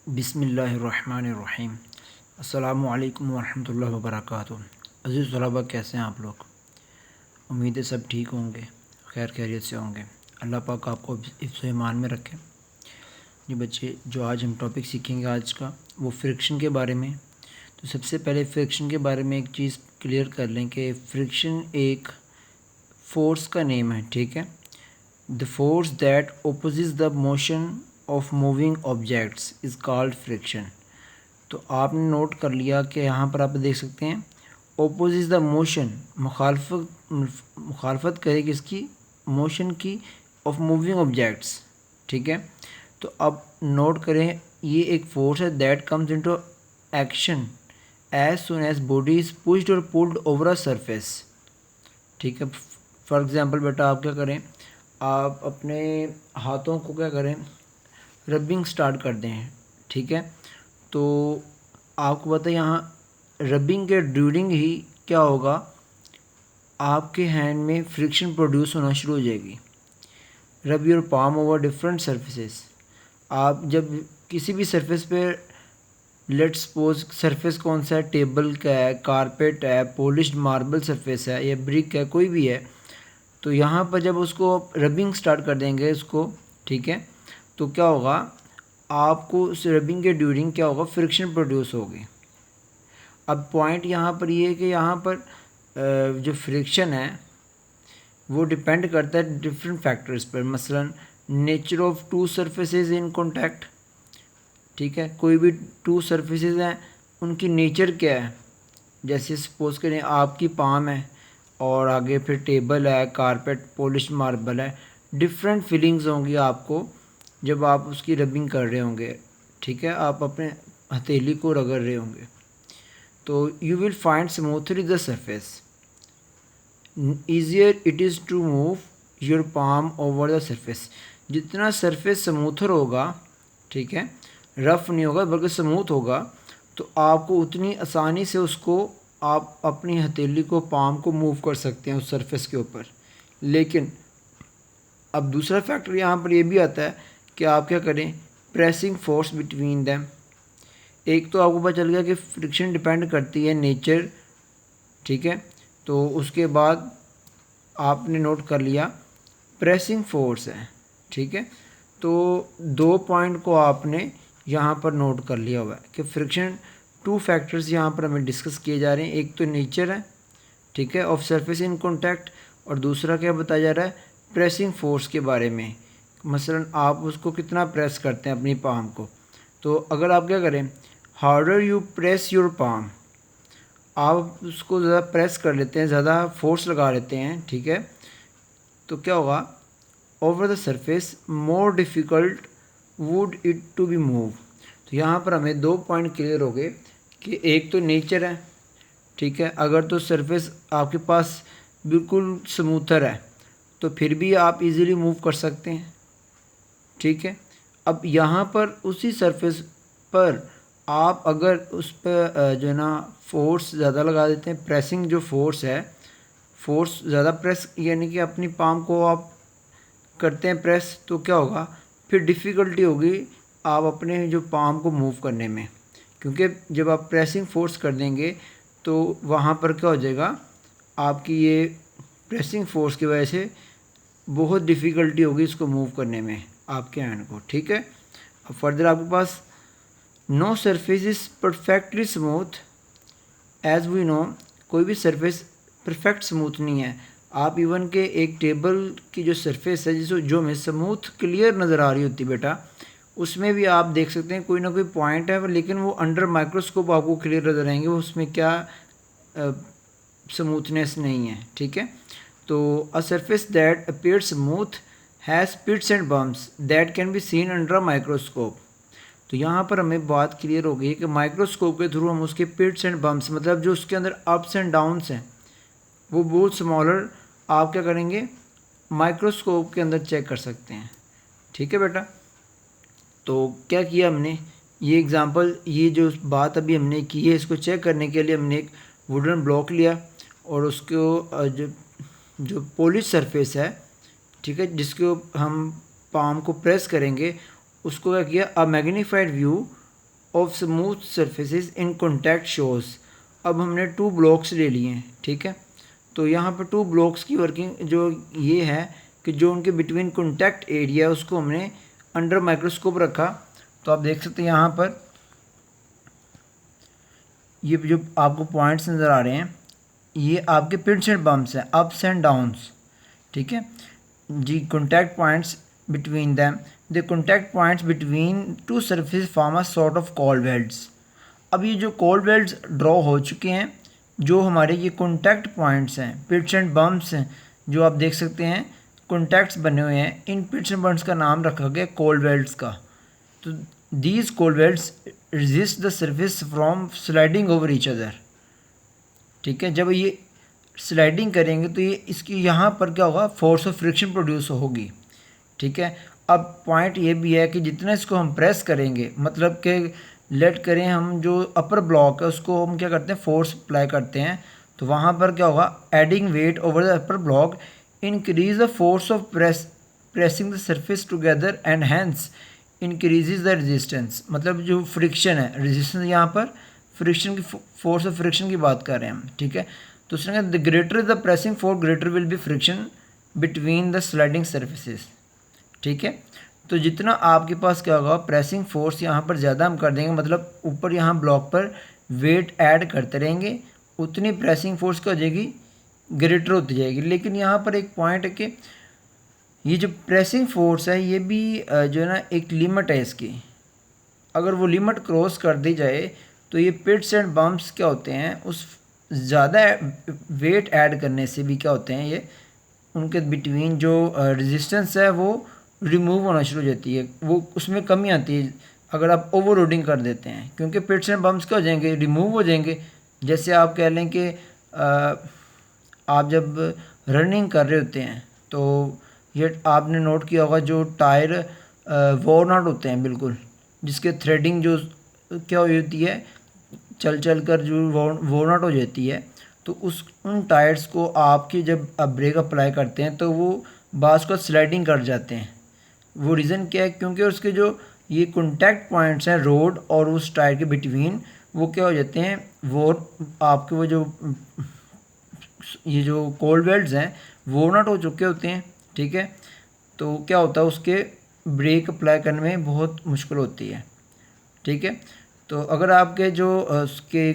बिस्मिल्लाहिर्रहमानिर्रहीम। अस्सलामु अलैकुम वरहमतुल्लाहि वबरकातुहू। अज़ीज़ तलबा, कैसे हैं आप लोग? उम्मीद है सब ठीक होंगे, खैर खैरियत से होंगे। अल्लाह पाक आपको हिफ्ज़ ईमान में रखे। जी बच्चे, जो आज हम टॉपिक सीखेंगे आज का वो फ्रिक्शन के बारे में। तो सबसे पहले फ्रिक्शन के बारे में एक चीज़ क्लियर कर लें कि फ्रिक्शन एक फ़ोर्स का नेम है, ठीक है। The force that opposes the motion of moving objects is called friction. तो आपने नोट कर लिया कि यहाँ पर आप देख सकते हैं ओपोजिस द मोशन, मुखालफत करे किसकी? मोशन की, ऑफ मूविंग ऑब्जेक्ट्स, ठीक है। तो अब नोट करें, ये एक फोर्स है that comes into action as soon as body is pushed और पुल्ड ओवर अ सरफेस, ठीक है। फॉर एग्जांपल बेटा, आप क्या करें, आप अपने हाथों को क्या करें, रबिंग स्टार्ट कर दें, ठीक है। तो आपको पता है यहाँ रबिंग के ड्यूरिंग ही क्या होगा, आपके हैंड में फ्रिक्शन प्रोड्यूस होना शुरू हो जाएगी। Rub your palm over different surfaces. आप जब किसी भी सरफेस पे, लेट्स सपोज सरफेस कौन सा है, टेबल का है, कारपेट है, पॉलिश्ड मार्बल सरफेस है या ब्रिक है, कोई भी है, तो यहाँ पर जब उसको रबिंग स्टार्ट कर देंगे इसको, ठीक है, तो क्या होगा, आपको उस रबिंग के ड्यूरिंग क्या होगा, फ्रिक्शन प्रोड्यूस होगी। अब पॉइंट यहाँ पर ये है कि यहाँ पर जो फ्रिक्शन है वो डिपेंड करता है डिफरेंट फैक्टर्स पर। मसलन nature of to surfaces in contact, ठीक है। कोई भी टू सरफेसेस हैं, उनकी नेचर क्या है। जैसे सपोज करें आपकी पाम है और आगे फिर टेबल है, कारपेट, पॉलिश मार्बल है, डिफरेंट फीलिंग्स होंगी आपको जब आप उसकी रबिंग कर रहे होंगे, ठीक है, आप अपने हथेली को रगड़ रहे होंगे। तो you will find smoothly the surface, easier it is to move your palm over the surface. जितना सरफेस स्मूथर होगा, ठीक है, रफ़ नहीं होगा बल्कि स्मूथ होगा, तो आपको उतनी आसानी से उसको आप अपनी हथेली को, पाम को मूव कर सकते हैं उस सरफेस के ऊपर। लेकिन अब दूसरा फैक्टर यहाँ पर ये भी आता है कि आप क्या करें, प्रेसिंग फोर्स बिटवीन दैम। एक तो आपको पता चल गया कि फ्रिक्शन डिपेंड करती है नेचर, ठीक है। तो उसके बाद आपने नोट कर लिया प्रेसिंग फोर्स है, ठीक है। तो दो पॉइंट को आपने यहाँ पर नोट कर लिया हुआ है कि फ्रिक्शन टू फैक्टर्स यहाँ पर हमें डिस्कस किए जा रहे हैं। एक तो नेचर है, ठीक है, ऑफ सरफेस इन कॉन्टैक्ट, और दूसरा क्या बताया जा रहा है, प्रेसिंग फोर्स के बारे में। मसलन आप उसको कितना प्रेस करते हैं अपनी पाम को। तो अगर आप क्या करें, harder you press your palm, आप उसको ज़्यादा प्रेस कर लेते हैं, ज़्यादा फोर्स लगा लेते हैं, ठीक है, तो क्या होगा, over the surface more difficult would it to be move. तो यहाँ पर हमें दो पॉइंट क्लियर हो गए कि एक तो नेचर है, ठीक है, अगर तो सरफेस आपके पास बिल्कुल स्मूथर है तो फिर भी आप इजीली मूव कर सकते हैं, ठीक है। अब यहाँ पर उसी सरफेस पर आप अगर उस पर जो है ना फोर्स ज़्यादा लगा देते हैं, प्रेसिंग जो फोर्स है, फोर्स ज़्यादा प्रेस यानी कि अपनी पाम को आप करते हैं प्रेस, तो क्या होगा, फिर डिफ़िकल्टी होगी आप अपने जो पाम को मूव करने में। क्योंकि जब आप प्रेसिंग फोर्स कर देंगे तो वहाँ पर क्या हो जाएगा, आपकी ये प्रेसिंग फोर्स की वजह से बहुत डिफ़िकल्टी होगी इसको मूव करने में आपके हैंड को, ठीक है। अब फर्दर आपके पास no surface is perfectly smooth as we know. कोई भी सरफेस परफेक्ट स्मूथ नहीं है। आप इवन के एक टेबल की जो सरफेस है जिसको जो हमें स्मूथ क्लियर नज़र आ रही होती बेटा, उसमें भी आप देख सकते हैं कोई ना कोई पॉइंट है, लेकिन वो अंडर माइक्रोस्कोप आपको क्लियर नज़र आएंगे, वो उसमें क्या स्मूथनेस नहीं है, ठीक है। तो a surface that appear smooth has pits and bumps that can be seen under microscope. तो यहाँ पर हमें बात क्लियर हो गई कि माइक्रोस्कोप के थ्रू हम उसके पिट्स एंड बम्प्स, मतलब जो उसके अंदर अप्स एंड डाउन्स हैं, वो बहुत स्मॉलर आप क्या करेंगे, माइक्रोस्कोप के अंदर चेक कर सकते हैं, ठीक है बेटा। तो क्या किया हमने, ये एग्ज़ाम्पल, ये जो बात अभी हमने की है, इसको चेक करने के लिए हमने एक वुडन ब्लॉक लिया और उसको जो पॉलिश सरफेस है, ठीक है, जिसको हम पाम को प्रेस करेंगे, उसको क्या किया, a magnified view of smooth surfaces in contact shows. अब हमने 2 ब्लॉक्स ले लिए हैं, ठीक है। तो यहाँ पर 2 ब्लॉक्स की वर्किंग जो ये है कि जो उनके बिटवीन कॉन्टैक्ट एरिया उसको हमने अंडर माइक्रोस्कोप रखा। तो आप देख सकते हैं यहाँ पर ये जो आपको पॉइंट्स नज़र आ रहे हैं ये आपके पिट्स एंड बम्प्स हैं, अप्स एंड डाउन्स, ठीक है जी। Contact points between them, the contact points between 2 surface form a sort of cold welds. अब ये जो कोल्ड वेल्ड्स ड्रॉ हो चुके हैं, जो हमारे ये कॉन्टैक्ट पॉइंट्स हैं, पिट्स एंड बम्प्स हैं, जो आप देख सकते हैं कॉन्टैक्ट्स बने हुए हैं, इन पिट्स एंड बम्प्स का नाम रखा गया कोल्ड वेल्ड्स का। तो these cold welds resist the surface from sliding over each other, ठीक है। जब ये स्लाइडिंग करेंगे तो ये इसकी यहाँ पर क्या होगा, फोर्स ऑफ फ्रिक्शन प्रोड्यूस होगी, ठीक है। अब पॉइंट ये भी है कि जितना इसको हम प्रेस करेंगे, मतलब कि लेट करें हम जो अपर ब्लॉक है उसको हम क्या करते हैं, फोर्स अप्लाई करते हैं, तो वहाँ पर क्या होगा, adding weight over the upper block increase the force of pressing the surface together and hence increases the resistance. मतलब जो फ्रिक्शन है, रेजिस्टेंस यहाँ पर फ्रिक्शन की फोर्स ऑफ फ्रिक्शन की बात कर रहे हैं हम, ठीक है। तो उसने कहा the greater the pressing force greater will be friction between the sliding surfaces, ठीक है। तो जितना आपके पास क्या होगा प्रेसिंग फोर्स यहाँ पर ज़्यादा हम कर देंगे, मतलब ऊपर यहाँ ब्लॉक पर वेट ऐड करते रहेंगे, उतनी प्रेसिंग फोर्स क्या हो जाएगी, ग्रेटर होती जाएगी। लेकिन यहाँ पर एक पॉइंट है कि ये जो प्रेसिंग फोर्स है ये भी जो है ना एक लिमिट है इसकी, अगर वो लिमिट क्रॉस कर दी जाए तो ये पिट्स एंड बम्प्स क्या होते हैं, उस ज़्यादा वेट ऐड करने से भी क्या होते हैं, ये उनके बिटवीन जो रेजिस्टेंस है वो रिमूव होना शुरू हो जाती है, वो उसमें कमी आती है अगर आप ओवर लोडिंग कर देते हैं, क्योंकि पिट्स एंड बम्प्स क्या हो जाएंगे, रिमूव हो जाएंगे। जैसे आप कह लें कि आप जब रनिंग कर रहे होते हैं तो ये आपने नोट किया होगा जो टायर वोर्न आउट होते हैं बिल्कुल, जिसके थ्रेडिंग जो क्या होती है, चल चल कर जो वोर्न आउट हो जाती है, तो उन टायर्स को आपकी जब आप ब्रेक अप्लाई करते हैं तो वो बास को स्लाइडिंग कर जाते हैं। वो रीज़न क्या है, क्योंकि उसके जो ये कॉन्टैक्ट पॉइंट्स हैं रोड और उस टायर के बिटवीन, वो क्या हो जाते हैं, वो आपके वो जो ये जो कोल्ड वेल्ड्स हैं वोर्न आउट हो चुके होते हैं, ठीक है। तो क्या होता है, उसके ब्रेक अप्लाई करने में बहुत मुश्किल होती है, ठीक है। तो अगर आपके जो उसके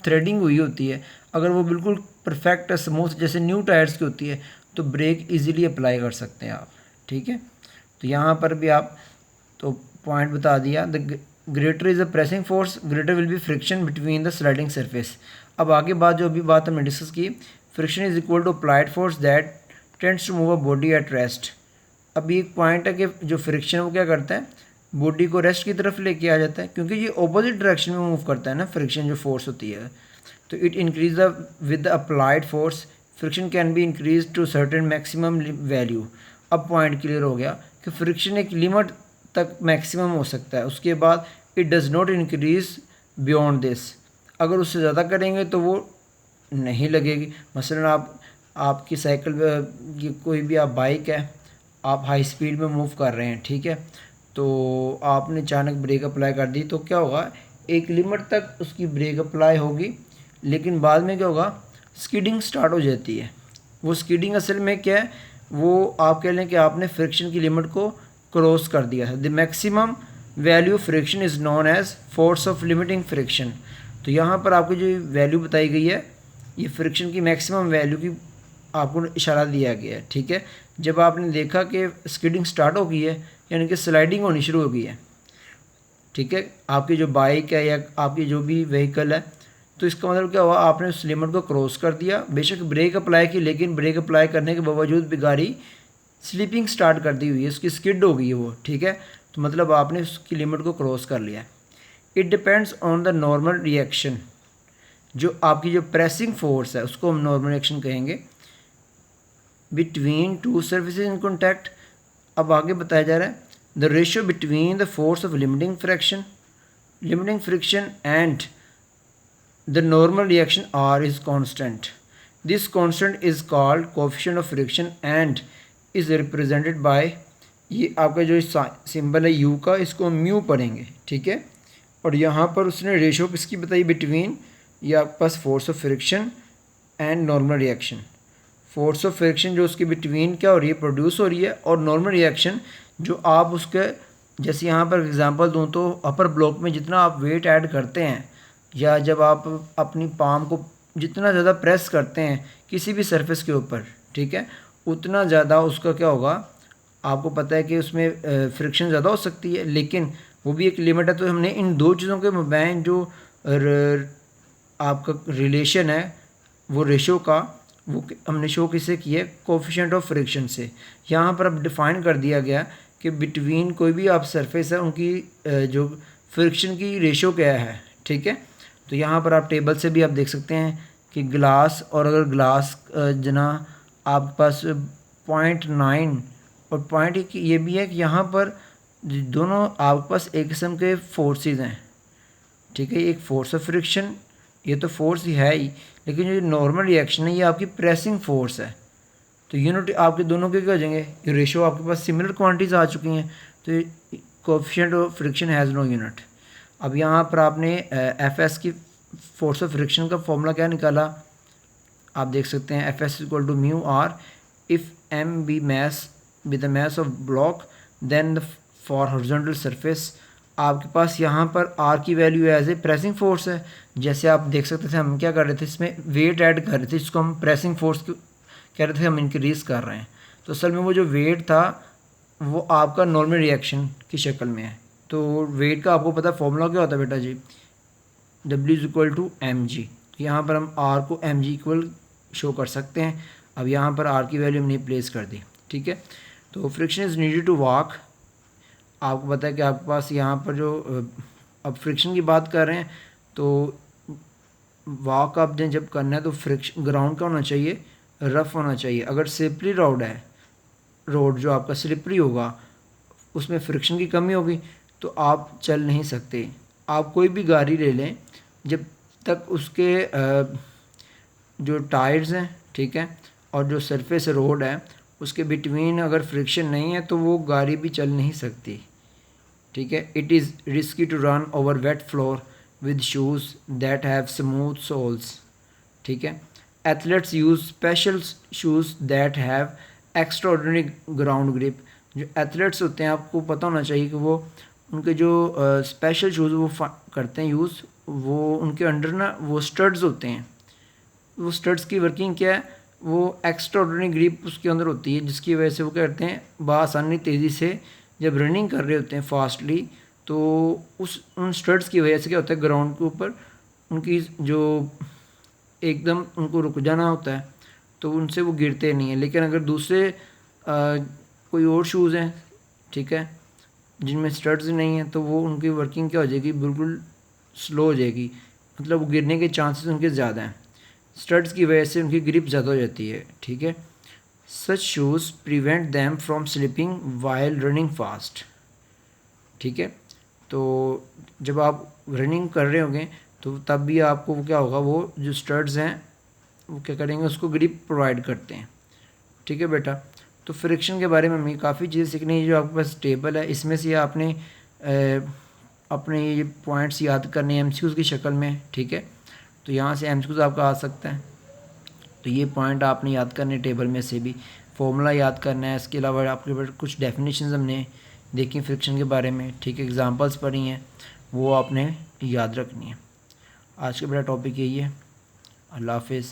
थ्रेडिंग हुई होती है, अगर वो बिल्कुल परफेक्ट स्मूथ जैसे न्यू टायर्स की होती है, तो ब्रेक इजीली अप्लाई कर सकते हैं आप, ठीक है। तो यहाँ पर भी आप तो पॉइंट बता दिया, the greater is the pressing force greater will be friction between the sliding surface. अब आगे बात जो अभी बात हमने डिस्कस की, friction is equal to applied force that tends to move a body at rest. अभी एक पॉइंट है कि जो फ्रिक्शन वो क्या करता है, बॉडी को रेस्ट की तरफ लेके आ जाता है, क्योंकि ये ऑपोजिट डायरेक्शन में मूव करता है ना फ्रिक्शन जो फोर्स होती है। तो it increase the with the applied force friction can be increase to certain maximum value. अब पॉइंट क्लियर हो गया कि फ्रिक्शन एक लिमिट तक मैक्सिमम हो सकता है, उसके बाद it does not increase beyond this. अगर उससे ज़्यादा करेंगे तो वो नहीं लगेगी। मसलन आपकी साइकिल की कोई भी आप बाइक है, आप हाई स्पीड में मूव कर रहे हैं, ठीक है, तो आपने अचानक ब्रेक अप्लाई कर दी, तो क्या होगा, एक लिमिट तक उसकी ब्रेक अप्लाई होगी, लेकिन बाद में क्या होगा, स्किडिंग स्टार्ट हो जाती है। वो स्किडिंग असल में क्या है, वो आप कह लें कि आपने फ्रिक्शन की लिमिट को क्रॉस कर दिया है। The maximum value friction is known as force of limiting friction. तो यहाँ पर आपको जो वैल्यू बताई गई है, ये फ्रिक्शन की मैक्सिमम वैल्यू की आपको इशारा दिया गया है, ठीक है। जब आपने देखा कि स्किडिंग स्टार्ट हो गई है, यानी कि स्लाइडिंग होनी शुरू हो गई है, ठीक है, आपकी जो बाइक है या आपकी जो भी व्हीकल है, तो इसका मतलब क्या हुआ, आपने उस लिमिट को क्रॉस कर दिया। बेशक ब्रेक अप्लाई की, लेकिन ब्रेक अप्लाई करने के बावजूद भी गाड़ी स्लिपिंग स्टार्ट कर दी हुई है, उसकी स्किड हो गई है वो, ठीक है। तो मतलब आपने उसकी लिमिट को क्रॉस कर लिया। It depends on the normal reaction. जो आपकी जो प्रेसिंग फोर्स है उसको हम नॉर्मल रिएक्शन कहेंगे, between two surfaces in contact. अब आगे बताया जा रहा है the ratio between the force of limiting friction and the normal reaction R is constant. This constant is called coefficient of friction and is represented by, ये आपका जो symbol है यू का, इसको म्यू पढ़ेंगे, ठीक है, और यहाँ पर उसने रेशो किसकी बताई बिटवीन, ये आपके पास force of friction and normal reaction. Force of friction जो उसके बिटवीन क्या हो रही है, प्रोड्यूस हो रही है, और नॉर्मल रिएक्शन जो आप उसके, जैसे यहाँ पर एग्जांपल दूँ तो अपर ब्लॉक में जितना आप वेट ऐड करते हैं या जब आप अपनी पाम को जितना ज़्यादा प्रेस करते हैं किसी भी सरफेस के ऊपर, ठीक है, उतना ज़्यादा उसका क्या होगा, आपको पता है कि उसमें फ्रिक्शन ज़्यादा हो सकती है, लेकिन वो भी एक लिमिट है। तो हमने इन दो चीज़ों के मबैन जो आपका रिलेशन है वो रेशो का, वो हमने शो किससे किया है, कोफिशिएंट ऑफ फ्रिक्शन से। यहाँ पर अब डिफ़ाइन कर दिया गया कि बिटवीन कोई भी आप सरफेस है उनकी जो फ्रिक्शन की रेशो क्या है, ठीक है। तो यहाँ पर आप टेबल से भी आप देख सकते हैं कि ग्लास, और अगर ग्लास जना आपके पास 0.9 और पॉइंट ये भी है कि यहाँ पर दोनों आपके पास एक किस्म के फोर्सेस हैं, ठीक है। एक फोर्स ऑफ फ्रिक्शन, ये तो फोर्स ही है ही, लेकिन जो नॉर्मल रिएक्शन है ये आपकी प्रेसिंग फोर्स है। तो यूनिट आपके दोनों के क्या हो जाएंगे, ये रेशो आपके पास सिमिलर क्वांटिटीज़ आ चुकी हैं, तो coefficient of friction has no unit. अब यहाँ पर आपने एफ एस की फोर्स ऑफ फ्रिक्शन का फॉर्मूला क्या निकाला, आप देख सकते हैं, F S equal to mu R if M be mass with the mass of block then for horizontal surface. आपके पास यहाँ पर आर की वैल्यू एज ए प्रेसिंग फोर्स है। जैसे आप देख सकते थे हम क्या कर रहे थे, इसमें वेट ऐड कर रहे थे, इसको हम प्रेसिंग फोर्स कह रहे थे, हम इंक्रीज कर रहे हैं। तो असल में वो जो वेट था वो आपका नॉर्मल रिएक्शन की शक्ल में है। तो वेट का आपको पता फॉर्मूला क्या होता है बेटा जी, W is equal to M G. तो यहाँ पर हम R को mg इक्वल शो कर सकते हैं। अब यहाँ पर R की वैल्यू हमने प्लेस कर दी, ठीक है। तो friction is needed to walk, आपको पता है कि आपके पास यहाँ पर जो अब फ्रिक्शन की बात कर रहे हैं, तो वॉक आपने जब करना है तो फ्रिक्शन ग्राउंड का होना चाहिए, रफ़ होना चाहिए। अगर स्लिपरी रोड है, रोड जो आपका स्लिपरी होगा उसमें फ्रिक्शन की कमी होगी तो आप चल नहीं सकते। आप कोई भी गाड़ी ले लें, जब तक उसके जो टायर्स हैं, ठीक है, और जो सरफेस रोड है उसके बिटवीन अगर फ्रिक्शन नहीं है तो वो गाड़ी भी चल नहीं सकती, ठीक है। It is risky to run over wet floor with shoes that have smooth soles, ठीक है। Athletes use special shoes that have extraordinary ground grip. जो एथलीट्स होते हैं आपको पता होना चाहिए कि वो उनके जो स्पेशल शूज़ वो करते हैं यूज़, वो उनके अंडर ना वो स्टड्स होते हैं। वो स्टड्स की वर्किंग क्या है, वो एक्स्ट्राऑर्डिनरी ग्रिप उसके अंदर होती है, जिसकी वजह से वो क्या करते हैं, बआसानी तेज़ी से जब रनिंग कर रहे होते हैं फास्टली, तो उन स्टड्स की वजह से क्या होता है, ग्राउंड के ऊपर उनकी जो एकदम उनको रुक जाना होता है तो उनसे वो गिरते नहीं हैं। लेकिन अगर दूसरे कोई और शूज़ हैं, ठीक है, जिनमें स्टड्स नहीं हैं, तो वो उनकी वर्किंग क्या हो जाएगी, बिल्कुल स्लो हो जाएगी, मतलब वो गिरने के चांसेस उनके ज़्यादा हैं। स्टड्स की वजह से उनकी ग्रिप ज़्यादा हो जाती है, ठीक है। Such shoes prevent them from slipping while running fast, ठीक है। तो जब आप रनिंग कर रहे होंगे तो तब भी आपको क्या होगा, वो जो स्टड्स हैं वो क्या करेंगे, उसको ग्रिप प्रोवाइड करते हैं, ठीक है बेटा। तो फ्रिक्शन के बारे में हमें काफ़ी चीज़ें सीखनी है। जो आपके पास टेबल है इसमें से आपने अपने ये पॉइंट्स याद करने हैं MCQs की शक्ल में, ठीक है। तो यहाँ से MCQs आपका आ सकता है, तो ये पॉइंट आपने याद करने टेबल में से भी, फॉर्मूला याद करना है। इसके अलावा आपके पास कुछ डेफिनेशंस हमने देखी फ्रिक्शन के बारे में, ठीक है, एग्जांपल्स पढ़ी हैं, वो आपने याद रखनी है। आज का बड़ा टॉपिक यही है। अल्लाह हाफिज़।